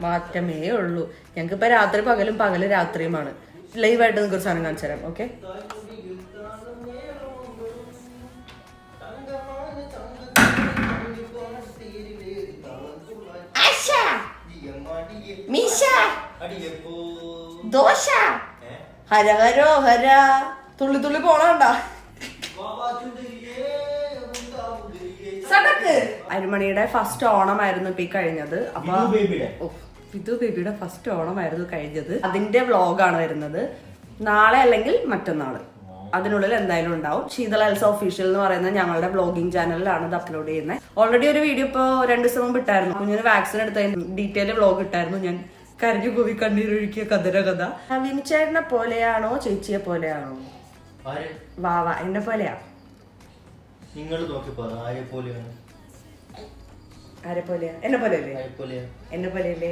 മാറ്റമേ ഉള്ളൂ. ഞങ്ങൾക്ക് ഇപ്പൊ രാത്രി പകലും പകല് രാത്രിയുമാണ്. ലൈവായിട്ട് നിങ്ങൾക്ക് ഒരു സാധനം കാണിച്ചു തരാം. ഓക്കെ, ദോശ ഹര ഹരോ ഹര തുള്ളി തുള്ളി പോണണ്ട. അരുമണിയുടെ ഫസ്റ്റ് ഓണമായിരുന്നു ഇപ്പൊ ഈ കഴിഞ്ഞത്. അപ്പൊ വിധു ബേബിയുടെ ഫസ്റ്റ് ഓണമായിരുന്നു കഴിഞ്ഞത്. അതിന്റെ വ്ളോഗാണ് വരുന്നത് നാളെ അല്ലെങ്കിൽ മറ്റന്നാള്. അതിനുള്ളിൽ എന്തായാലും ഉണ്ടാവും. ശീതൾ എൽസ ഒഫീഷ്യൽ എന്ന് പറയുന്ന ഞങ്ങളുടെ വ്ളോഗിംഗ് ചാനലിലാണ് ഇത് അപ്ലോഡ് ചെയ്യുന്നത്. ഓൾറെഡി ഒരു വീഡിയോ ഇപ്പൊ 2 ദിവസം മുമ്പ് ഇട്ടായിരുന്നു. കുഞ്ഞിന് വാക്സിൻ എടുത്തതിന് ഡീറ്റെയിൽ വ്ളോഗ് ഇട്ടായിരുന്നു. ഞാൻ കരഞ്ഞു കൂവി കണ്ണീരൊഴുക്കിയ കഥ. വിനിച്ചേട്ടനെ പോലെയാണോ ചേച്ചിയെ പോലെയാണോ? വാവ എന്നെ പോലെയാ. ആരെ പോലെയാ? എന്നെ പോലെയല്ലേ? എന്നെ പോലെയല്ലേ?